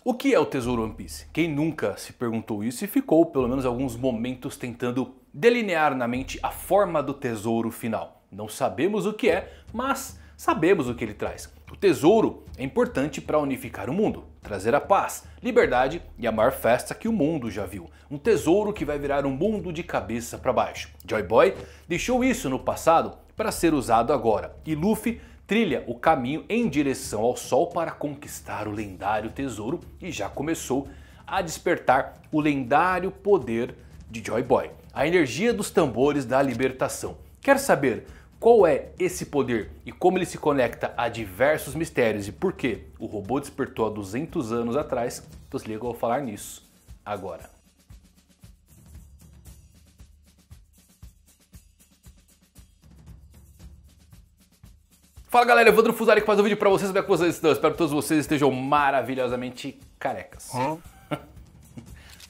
O que é o Tesouro One Piece? Quem nunca se perguntou isso e ficou pelo menos alguns momentos tentando delinear na mente a forma do tesouro final. Não sabemos o que é, mas sabemos o que ele traz. O tesouro é importante para unificar o mundo, trazer a paz, liberdade e a maior festa que o mundo já viu. Um tesouro que vai virar um mundo de cabeça para baixo. Joy Boy deixou isso no passado para ser usado agora, e Luffy trilha o caminho em direção ao sol para conquistar o lendário tesouro e já começou a despertar o lendário poder de Joy Boy. A energia dos tambores da libertação. Quer saber qual é esse poder e como ele se conecta a diversos mistérios e por que o robô despertou há 200 anos atrás? Então se liga que eu vou falar nisso agora. Fala galera, Evandro Fusari que faz um vídeo pra vocês, como é que vocês estão? Espero que todos vocês estejam maravilhosamente carecas.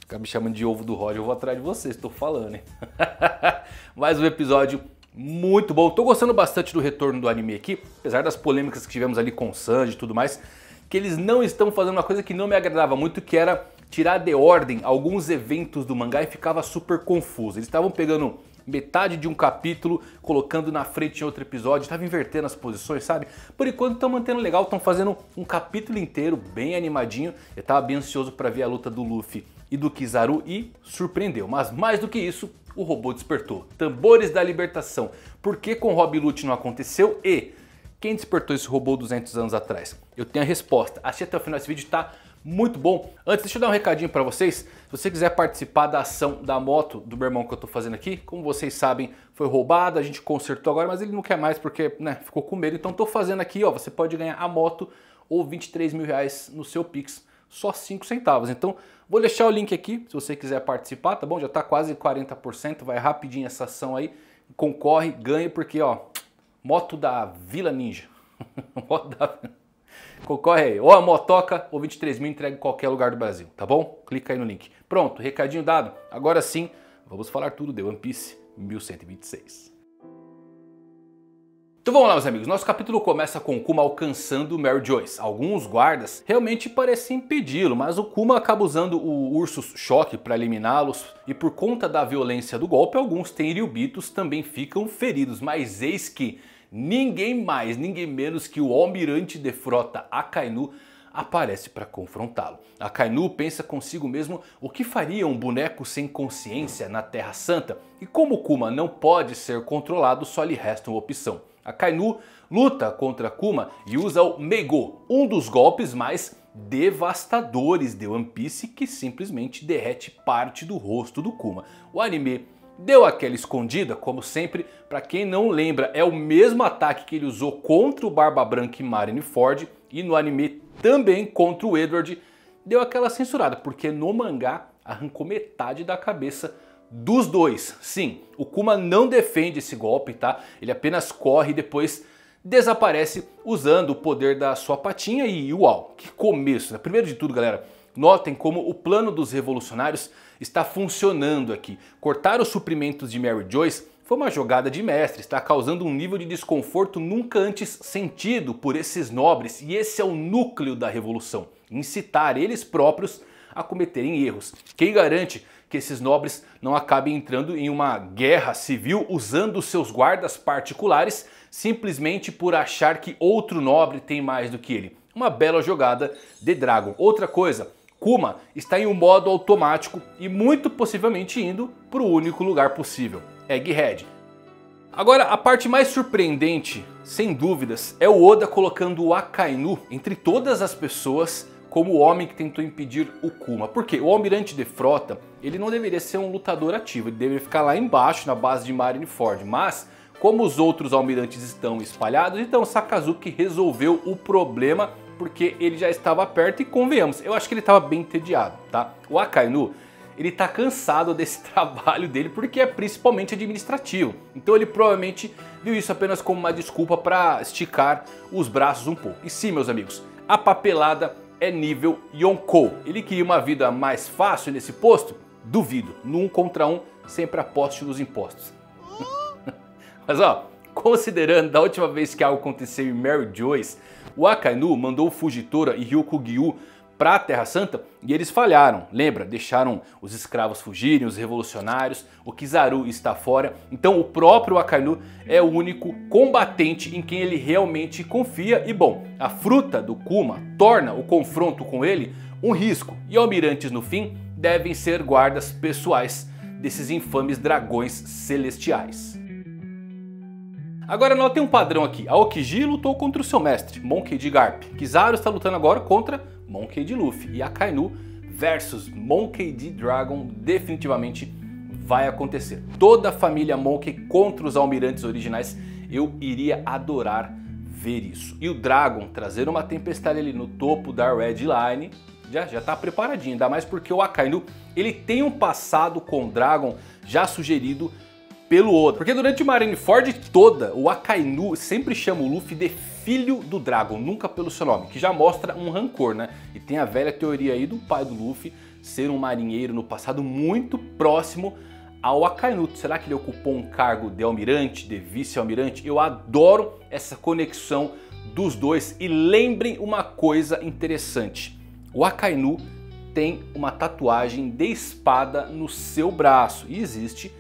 Ficar me chamando de ovo do Roger, eu vou atrás de vocês, tô falando, hein? Mais um episódio muito bom. Tô gostando bastante do retorno do anime aqui, apesar das polêmicas que tivemos ali com o Sanji e tudo mais, que eles não estão fazendo uma coisa que não me agradava muito, que era tirar de ordem alguns eventos do mangá e ficava super confuso. Eles estavam pegando metade de um capítulo, colocando na frente em outro episódio, estava invertendo as posições, sabe? Por enquanto estão mantendo legal, estão fazendo um capítulo inteiro bem animadinho. Eu estava bem ansioso para ver a luta do Luffy e do Kizaru e surpreendeu. Mas mais do que isso, o robô despertou. Tambores da libertação. Por que com Rob Lute não aconteceu? E quem despertou esse robô 200 anos atrás? Eu tenho a resposta. Assiste até o final desse vídeo, tá muito bom. Antes, deixa eu dar um recadinho pra vocês. Se você quiser participar da ação da moto do meu irmão que eu tô fazendo aqui, como vocês sabem, foi roubada, a gente consertou agora, mas ele não quer mais porque, né, ficou com medo. Então tô fazendo aqui, ó, você pode ganhar a moto ou 23 mil reais no seu Pix, só 5 centavos. Então vou deixar o link aqui, se você quiser participar, tá bom? Já tá quase 40%, vai rapidinho essa ação aí. Concorre, ganha, porque, ó, moto da Vila Ninja. Moto da... Concorre aí, ou a motoca ou 23 mil, entrega em qualquer lugar do Brasil, tá bom? Clica aí no link. Pronto, recadinho dado. Agora sim, vamos falar tudo de One Piece 1126. Então vamos lá, meus amigos. Nosso capítulo começa com o Kuma alcançando Mary Joyce. Alguns guardas realmente parecem impedi-lo, mas o Kuma acaba usando o Urso Choque para eliminá-los. E por conta da violência do golpe, alguns Tenryubitos também ficam feridos. Mas eis que ninguém mais, ninguém menos que o almirante de frota Akainu aparece para confrontá-lo. Akainu pensa consigo mesmo o que faria um boneco sem consciência na Terra Santa. E como Kuma não pode ser controlado, só lhe resta uma opção. Akainu luta contra Kuma e usa o Meigo, um dos golpes mais devastadores de One Piece, que simplesmente derrete parte do rosto do Kuma. O anime deu aquela escondida, como sempre. Para quem não lembra, é o mesmo ataque que ele usou contra o Barba Branca e Marineford, e no anime também contra o Edward. Deu aquela censurada, porque no mangá arrancou metade da cabeça dos dois. Sim, o Kuma não defende esse golpe, tá? Ele apenas corre e depois desaparece usando o poder da sua patinha e uau, que começo, né? Primeiro de tudo, galera, notem como o plano dos revolucionários está funcionando aqui. Cortar os suprimentos de Mary Joyce foi uma jogada de mestre, está causando um nível de desconforto nunca antes sentido por esses nobres, e esse é o núcleo da revolução, incitar eles próprios a cometerem erros. Quem garante que esses nobres não acabem entrando em uma guerra civil usando seus guardas particulares simplesmente por achar que outro nobre tem mais do que ele? Uma bela jogada de Dragon. Outra coisa, Kuma está em um modo automático e muito possivelmente indo para o único lugar possível, Egghead. Agora, a parte mais surpreendente, sem dúvidas, é o Oda colocando o Akainu entre todas as pessoas como o homem que tentou impedir o Kuma. Porque o almirante de frota, ele não deveria ser um lutador ativo, ele deveria ficar lá embaixo na base de Marineford, mas como os outros almirantes estão espalhados, então Sakazuki resolveu o problema porque ele já estava perto e convenhamos, eu acho que ele estava bem entediado, tá? O Akainu, ele tá cansado desse trabalho dele porque é principalmente administrativo. Então ele provavelmente viu isso apenas como uma desculpa para esticar os braços um pouco. E sim, meus amigos, a papelada é nível Yonkou. Ele queria uma vida mais fácil nesse posto? Duvido. No 1 contra 1, sempre aposte nos impostos. Mas ó, considerando da última vez que algo aconteceu em Mary Joyce, o Akainu mandou o Fujitora e Ryukugyu para a Terra Santa e eles falharam. Lembra? Deixaram os escravos fugirem, os revolucionários, o Kizaru está fora. Então o próprio Akainu é o único combatente em quem ele realmente confia. E bom, a fruta do Kuma torna o confronto com ele um risco. E almirantes no fim devem ser guardas pessoais desses infames dragões celestiais. Agora notem um padrão aqui. Aokiji lutou contra o seu mestre, Monkey D. Garp. Kizaru está lutando agora contra Monkey D. Luffy. E Akainu versus Monkey D. Dragon definitivamente vai acontecer. Toda a família Monkey contra os almirantes originais. Eu iria adorar ver isso. E o Dragon trazer uma tempestade ali no topo da Red Line já tá preparadinho. Ainda mais porque o Akainu ele tem um passado com o Dragon já sugerido pelo Oda. Porque durante Marineford toda, o Akainu sempre chama o Luffy de filho do Dragon, nunca pelo seu nome, que já mostra um rancor, né? E tem a velha teoria aí do pai do Luffy ser um marinheiro no passado muito próximo ao Akainu. Será que ele ocupou um cargo de almirante, de vice-almirante? Eu adoro essa conexão dos dois. E lembrem uma coisa interessante. O Akainu tem uma tatuagem de espada no seu braço e existe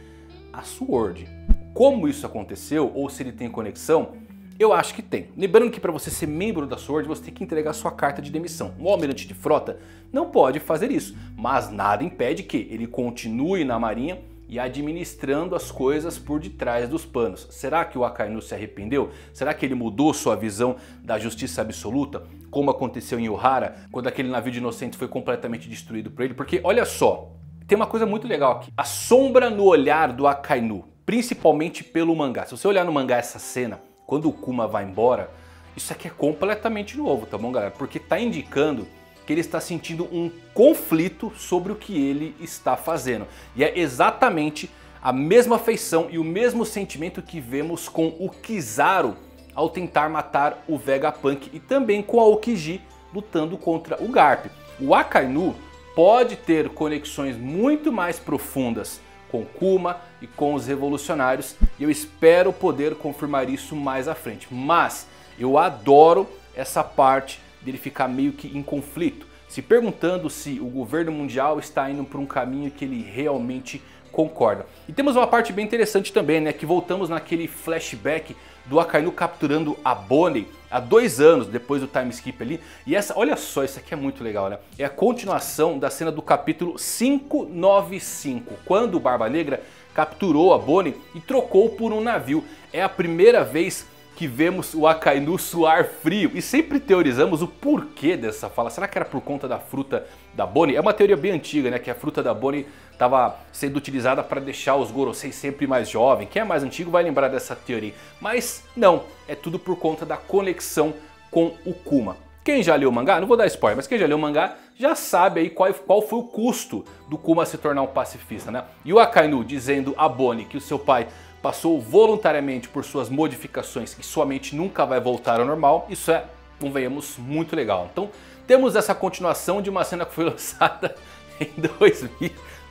a Sword. Como isso aconteceu ou se ele tem conexão, eu acho que tem. Lembrando que para você ser membro da Sword você tem que entregar sua carta de demissão. Um almirante de frota não pode fazer isso, mas nada impede que ele continue na marinha e administrando as coisas por detrás dos panos. Será que o Akainu se arrependeu? Será que ele mudou sua visão da justiça absoluta? Como aconteceu em Ohara, quando aquele navio de inocentes foi completamente destruído por ele? Porque olha só, tem uma coisa muito legal aqui. A sombra no olhar do Akainu, principalmente pelo mangá. Se você olhar no mangá essa cena, quando o Kuma vai embora, isso aqui é completamente novo, tá bom, galera? Porque tá indicando que ele está sentindo um conflito sobre o que ele está fazendo. E é exatamente a mesma feição e o mesmo sentimento que vemos com o Kizaru ao tentar matar o Vegapunk e também com a Aokiji lutando contra o Garp. O Akainu pode ter conexões muito mais profundas com Kuma e com os revolucionários e eu espero poder confirmar isso mais à frente. Mas eu adoro essa parte dele ficar meio que em conflito, se perguntando se o governo mundial está indo por um caminho que ele realmente concorda. E temos uma parte bem interessante também, né, que voltamos naquele flashback do Akainu capturando a Bonnie há 2 anos depois do time skip ali. E essa, olha só, isso aqui é muito legal, né? É a continuação da cena do capítulo 595, quando o Barba Negra capturou a Bonnie e trocou por um navio. É a primeira vez que vemos o Akainu suar frio e sempre teorizamos o porquê dessa fala. Será que era por conta da fruta da Bonnie? É uma teoria bem antiga, né? Que a fruta da Bonnie estava sendo utilizada para deixar os Gorosei sempre mais jovens. Quem é mais antigo vai lembrar dessa teoria. Mas não, é tudo por conta da conexão com o Kuma. Quem já leu o mangá, não vou dar spoiler, mas quem já leu o mangá já sabe aí qual foi o custo do Kuma se tornar um pacifista, né? E o Akainu dizendo a Bonnie que o seu pai passou voluntariamente por suas modificações e sua mente nunca vai voltar ao normal, isso é, convenhamos, muito legal. Então temos essa continuação de uma cena que foi lançada em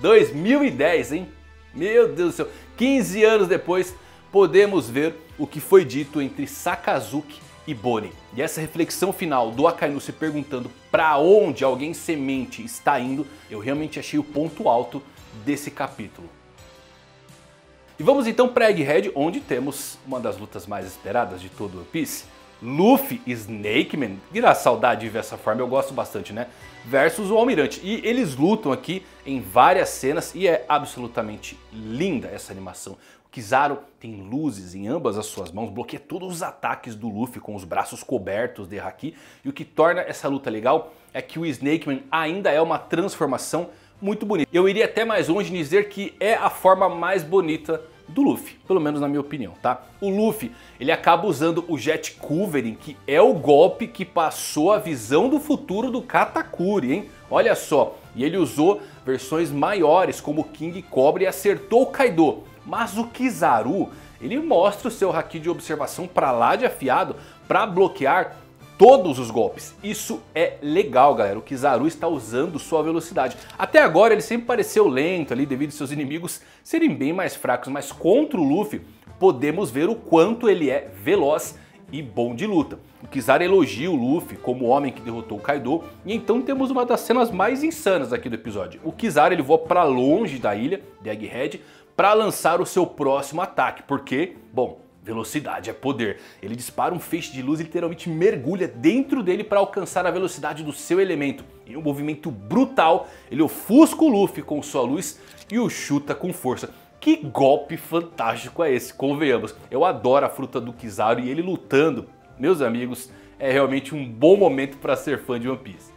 2010, hein? Meu Deus do céu, 15 anos depois podemos ver o que foi dito entre Sakazuki e Bonnie. E essa reflexão final do Akainu se perguntando para onde alguém semente está indo, eu realmente achei o ponto alto desse capítulo. E vamos então para Egghead, onde temos uma das lutas mais esperadas de todo One Piece. Luffy e Snakeman, que dá saudade de ver essa forma, eu gosto bastante, né? Versus o Almirante. E eles lutam aqui em várias cenas e é absolutamente linda essa animação. O Kizaru tem luzes em ambas as suas mãos, bloqueia todos os ataques do Luffy com os braços cobertos de haki. E o que torna essa luta legal é que o Snakeman ainda é uma transformação muito bonita. Eu iria até mais longe em dizer que é a forma mais bonita do Luffy, pelo menos na minha opinião, tá? O Luffy, ele acaba usando o Jet Culverin, que é o golpe que passou a visão do futuro do Katakuri, hein? Olha só, e ele usou versões maiores como o King Cobra e acertou o Kaido. Mas o Kizaru, ele mostra o seu haki de observação pra lá de afiado pra bloquear todos os golpes. Isso é legal, galera. O Kizaru está usando sua velocidade. Até agora ele sempre pareceu lento ali devido aos seus inimigos serem bem mais fracos, mas contra o Luffy podemos ver o quanto ele é veloz e bom de luta. O Kizaru elogia o Luffy como o homem que derrotou o Kaido, e então temos uma das cenas mais insanas aqui do episódio. O Kizaru ele voa para longe da ilha de Egghead para lançar o seu próximo ataque, porque, bom, velocidade é poder. Ele dispara um feixe de luz e literalmente mergulha dentro dele para alcançar a velocidade do seu elemento. Em um movimento brutal, ele ofusca o Luffy com sua luz e o chuta com força. Que golpe fantástico é esse, convenhamos. Eu adoro a fruta do Kizaru e ele lutando, meus amigos, é realmente um bom momento para ser fã de One Piece.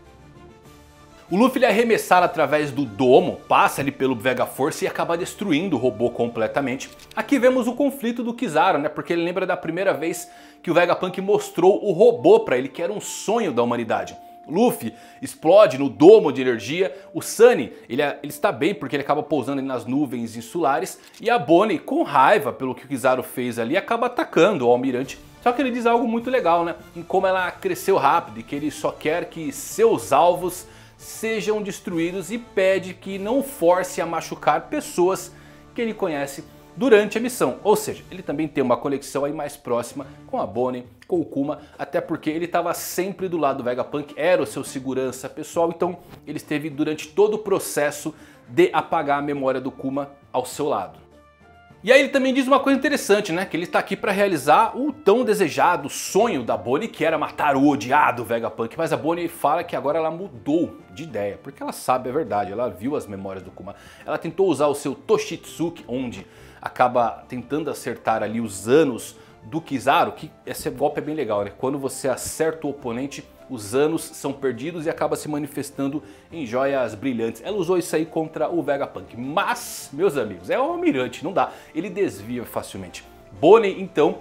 O Luffy ele é arremessado através do domo, passa ali pelo Vega Force e acaba destruindo o robô completamente. Aqui vemos o conflito do Kizaru, né? Porque ele lembra da primeira vez que o Vegapunk mostrou o robô para ele, que era um sonho da humanidade. Luffy explode no domo de energia, o Sunny ele está bem porque ele acaba pousando ali nas nuvens insulares, e a Bonnie, com raiva pelo que o Kizaru fez ali, acaba atacando o almirante. Só que ele diz algo muito legal, né? Em como ela cresceu rápido e que ele só quer que seus alvos sejam destruídos e pede que não force a machucar pessoas que ele conhece durante a missão. Ou seja, ele também tem uma conexão aí mais próxima com a Bonnie, com o Kuma, até porque ele estava sempre do lado do Vegapunk, era o seu segurança pessoal, então ele esteve durante todo o processo de apagar a memória do Kuma ao seu lado. E aí ele também diz uma coisa interessante, né? Que ele está aqui para realizar o tão desejado sonho da Bonnie, que era matar o odiado Vegapunk. Mas a Bonnie fala que agora ela mudou de ideia, porque ela sabe a verdade, ela viu as memórias do Kuma. Ela tentou usar o seu Toshitsuki, onde acaba tentando acertar ali os anos do Kizaru, que esse golpe é bem legal, né? Quando você acerta o oponente, os anos são perdidos e acaba se manifestando em joias brilhantes. Ela usou isso aí contra o Vegapunk, mas, meus amigos, é o almirante, não dá. Ele desvia facilmente. Bonnie, então,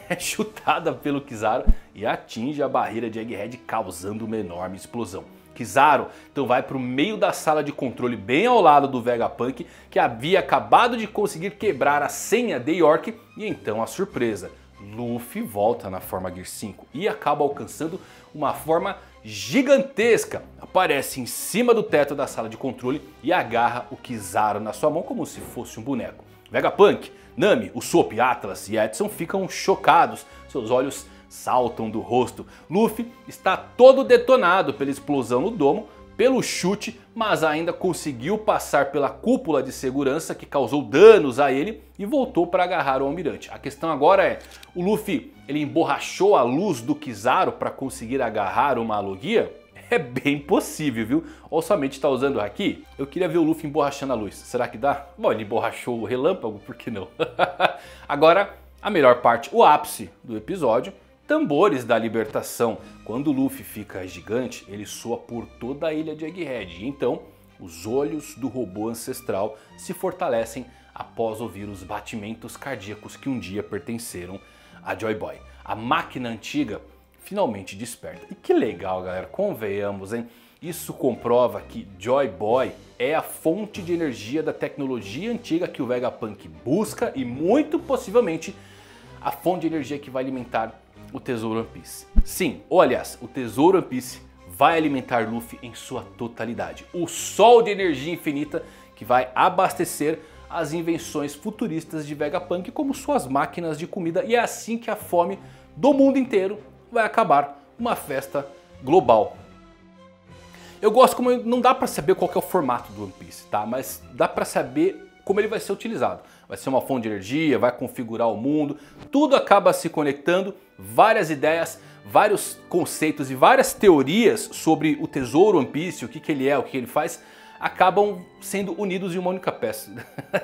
é chutada pelo Kizaru e atinge a barreira de Egghead, causando uma enorme explosão. Kizaru então vai para o meio da sala de controle, bem ao lado do Vegapunk, que havia acabado de conseguir quebrar a senha de York, e então a surpresa. Luffy volta na forma Gear 5 e acaba alcançando uma forma gigantesca. Aparece em cima do teto da sala de controle e agarra o Kizaru na sua mão como se fosse um boneco. Vegapunk, Nami, Usopp, Atlas e Edson ficam chocados, seus olhos saltam do rosto. Luffy está todo detonado pela explosão no domo, pelo chute, mas ainda conseguiu passar pela cúpula de segurança que causou danos a ele e voltou para agarrar o almirante. A questão agora é, o Luffy ele emborrachou a luz do Kizaru para conseguir agarrar uma Logia? É bem possível, viu? Ou somente está usando o Haki? Eu queria ver o Luffy emborrachando a luz. Será que dá? Bom, ele emborrachou o relâmpago, por que não? Agora, a melhor parte, o ápice do episódio. Tambores da libertação. Quando o Luffy fica gigante, ele soa por toda a ilha de Egghead. E então, os olhos do robô ancestral se fortalecem após ouvir os batimentos cardíacos que um dia pertenceram a Joy Boy. A máquina antiga finalmente desperta. E que legal, galera. Convenhamos, hein? Isso comprova que Joy Boy é a fonte de energia da tecnologia antiga que o Vegapunk busca e muito possivelmente a fonte de energia que vai alimentar o Tesouro One Piece. Sim, ou aliás, o Tesouro One Piece vai alimentar Luffy em sua totalidade. O sol de energia infinita que vai abastecer as invenções futuristas de Vegapunk como suas máquinas de comida, e é assim que a fome do mundo inteiro vai acabar, uma festa global. Eu gosto como não dá pra saber qual que é o formato do One Piece, tá? Mas dá pra saber como ele vai ser utilizado. Vai ser uma fonte de energia, vai configurar o mundo, tudo acaba se conectando, várias ideias, vários conceitos e várias teorias sobre o Tesouro One Piece, o que ele é, o que ele faz, acabam sendo unidos em uma única peça.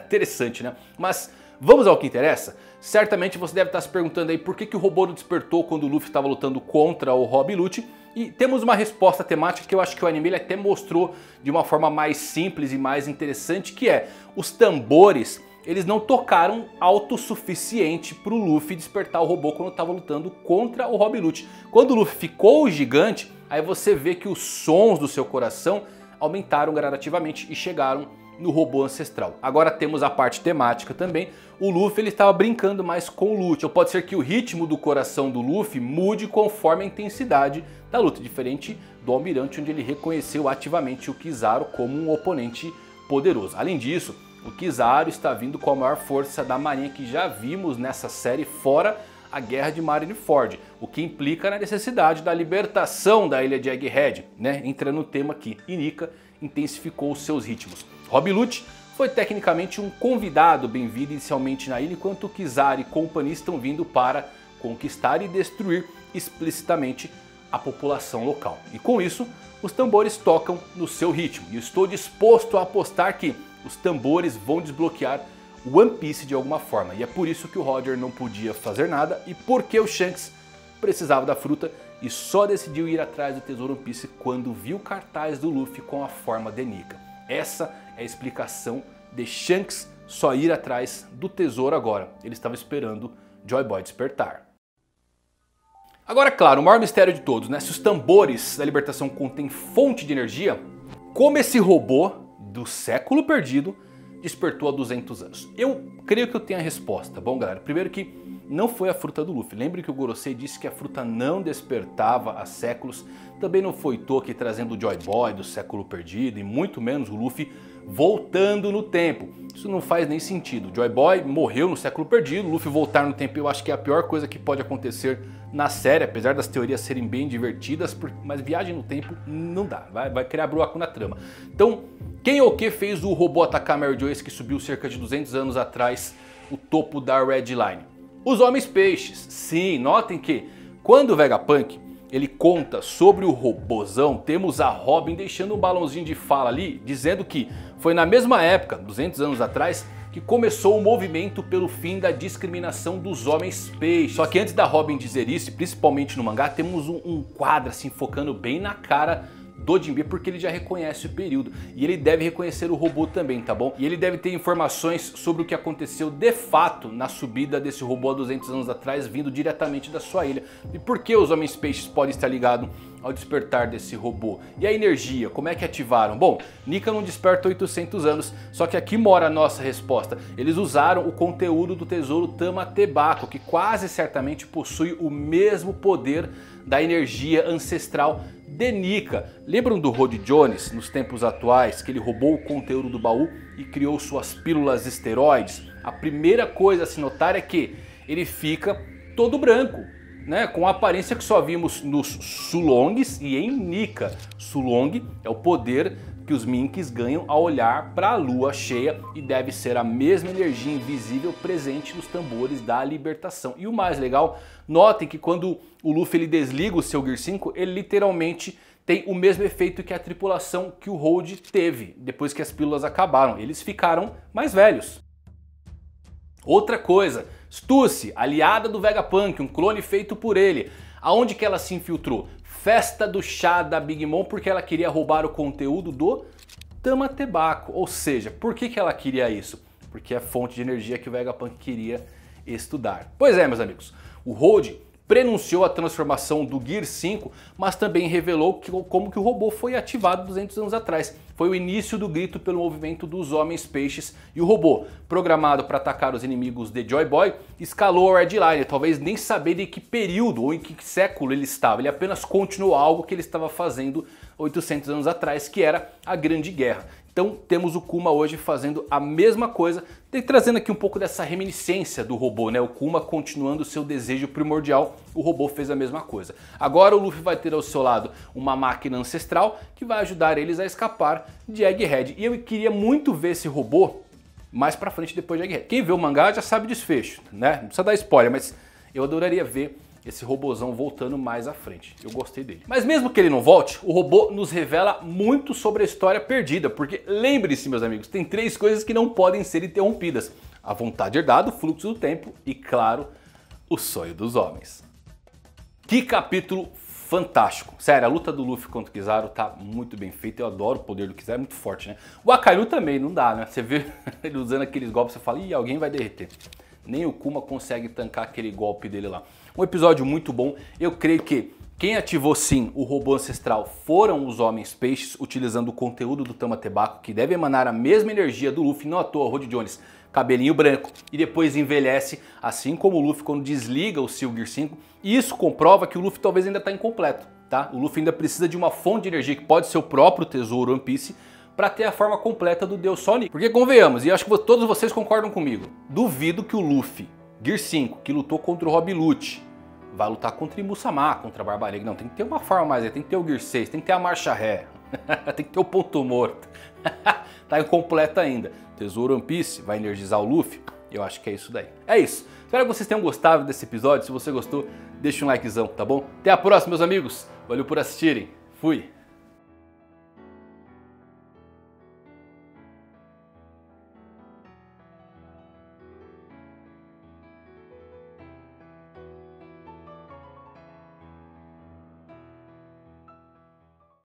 Interessante, né? Mas vamos ao que interessa? Certamente você deve estar se perguntando aí por que o robô não despertou quando o Luffy estava lutando contra o Rob Lute. E temos uma resposta temática que eu acho que o anime ele até mostrou de uma forma mais simples e mais interessante, que é os tambores. Eles não tocaram alto o suficiente para o Luffy despertar o robô quando estava lutando contra o Rob Lute. Quando o Luffy ficou gigante, aí você vê que os sons do seu coração aumentaram gradativamente e chegaram no robô ancestral. Agora temos a parte temática também. O Luffy ele estava brincando mais com o Lute. Ou pode ser que o ritmo do coração do Luffy mude conforme a intensidade da luta, diferente do Almirante, onde ele reconheceu ativamente o Kizaru como um oponente poderoso. Além disso, o Kizaru está vindo com a maior força da marinha que já vimos nessa série, fora a guerra de Marineford, o que implica na necessidade da libertação da ilha de Egghead, né? Entrando no tema aqui, e Nika intensificou os seus ritmos. Robb Lute foi tecnicamente um convidado bem-vindo inicialmente na ilha, enquanto Kizaru e companhia estão vindo para conquistar e destruir explicitamente a população local. E com isso, os tambores tocam no seu ritmo. E eu estou disposto a apostar que os tambores vão desbloquear o One Piece de alguma forma. E é por isso que o Roger não podia fazer nada e porque o Shanks precisava da fruta e só decidiu ir atrás do tesouro One Piece quando viu o cartaz do Luffy com a forma de Nika. Essa é a explicação de Shanks só ir atrás do tesouro agora. Ele estava esperando Joy Boy despertar. Agora, claro, o maior mistério de todos, né? Se os tambores da libertação contêm fonte de energia, como esse robô do século perdido despertou há 200 anos? Eu creio que eu tenho a resposta. Bom, galera, primeiro que não foi a fruta do Luffy. Lembre que o Gorosei disse que a fruta não despertava há séculos. Também não foi Toki trazendo o Joy Boy do século perdido e muito menos o Luffy voltando no tempo. Isso não faz nem sentido. O Joy Boy morreu no século perdido, o Luffy voltar no tempo eu acho que é a pior coisa que pode acontecer na série, apesar das teorias serem bem divertidas, mas viagem no tempo não dá, vai criar buraco na trama. Então, quem ou que fez o robô atacar Mary Joyce que subiu cerca de 200 anos atrás o topo da Red Line? Os Homens Peixes. Sim, notem que quando o Vegapunk ele conta sobre o robozão, temos a Robin deixando um balãozinho de fala ali, dizendo que foi na mesma época, 200 anos atrás, que começou o movimento pelo fim da discriminação dos homens peixes. Só que antes da Robin dizer isso, principalmente no mangá, temos um quadro assim focando bem na cara do Jinbe, porque ele já reconhece o período. E ele deve reconhecer o robô também, tá bom? E ele deve ter informações sobre o que aconteceu de fato na subida desse robô há 200 anos atrás, vindo diretamente da sua ilha. E por que os homens peixes podem estar ligados ao despertar desse robô? E a energia, como é que ativaram? Bom, Nika não desperta há 800 anos, só que aqui mora a nossa resposta. Eles usaram o conteúdo do tesouro Tama Tebako, que quase certamente possui o mesmo poder da energia ancestral de Nika. Lembram do Rod Jones nos tempos atuais, que ele roubou o conteúdo do baú e criou suas pílulas esteroides? A primeira coisa a se notar é que ele fica todo branco, né, com a aparência que só vimos nos Sulongs e em Nika. Sulong é o poder que os Minks ganham ao olhar para a lua cheia e deve ser a mesma energia invisível presente nos tambores da libertação. E o mais legal, notem que quando o Luffy ele desliga o seu Gear 5, ele literalmente tem o mesmo efeito que a tripulação que o Road teve depois que as pílulas acabaram. Eles ficaram mais velhos. Outra coisa, Stussy, aliada do Vegapunk, um clone feito por ele. Aonde que ela se infiltrou? Festa do chá da Big Mom, porque ela queria roubar o conteúdo do Tama Tebako. Ou seja, por que ela queria isso? Porque é a fonte de energia que o Vegapunk queria estudar. Pois é, meus amigos, o Road prenunciou a transformação do Gear 5, mas também revelou como que o robô foi ativado 200 anos atrás. Foi o início do grito pelo movimento dos Homens Peixes e o robô, programado para atacar os inimigos de Joy Boy, escalou a Red Line, talvez nem saber em que período ou em que século ele estava. Ele apenas continuou algo que ele estava fazendo 800 anos atrás, que era a Grande Guerra. Então temos o Kuma hoje fazendo a mesma coisa, trazendo aqui um pouco dessa reminiscência do robô, né? O Kuma continuando o seu desejo primordial, o robô fez a mesma coisa. Agora o Luffy vai ter ao seu lado uma máquina ancestral que vai ajudar eles a escapar de Egghead. E eu queria muito ver esse robô mais pra frente depois de Egghead. Quem vê o mangá já sabe o desfecho, né? Não precisa dar spoiler, mas eu adoraria ver esse robôzão voltando mais à frente. Eu gostei dele. Mas mesmo que ele não volte, o robô nos revela muito sobre a história perdida, porque lembre-se, meus amigos, tem 3 coisas que não podem ser interrompidas: a vontade herdada, o fluxo do tempo e, claro, o sonho dos homens. Que capítulo fantástico. Sério, a luta do Luffy contra o Kizaru tá muito bem feita. Eu adoro o poder do Kizaru, é muito forte, né? O Akainu também, não dá, né? Você vê ele usando aqueles golpes, você fala, ih, alguém vai derreter. Nem o Kuma consegue tancar aquele golpe dele lá. Um episódio muito bom. Eu creio que quem ativou sim o robô ancestral foram os Homens Peixes, utilizando o conteúdo do Tama Tebako, que deve emanar a mesma energia do Luffy. Não à toa, Rod Jones, cabelinho branco, e depois envelhece, assim como o Luffy quando desliga o seu Gear 5. E isso comprova que o Luffy talvez ainda está incompleto, tá? O Luffy ainda precisa de uma fonte de energia, que pode ser o próprio tesouro One Piece, para ter a forma completa do Deus Sol Nika. Porque convenhamos, e acho que todos vocês concordam comigo, duvido que o Luffy Gear 5, que lutou contra o Rob Lute, vai lutar contra o Imusama, contra a Barba Negra. Não, tem que ter uma forma mais aí, tem que ter o Gear 6, tem que ter a marcha ré, tem que ter o ponto morto. Tá incompleto ainda. Tesouro One Piece vai energizar o Luffy. Eu acho que é isso daí. É isso. Espero que vocês tenham gostado desse episódio. Se você gostou, deixa um likezão, tá bom? Até a próxima, meus amigos. Valeu por assistirem. Fui.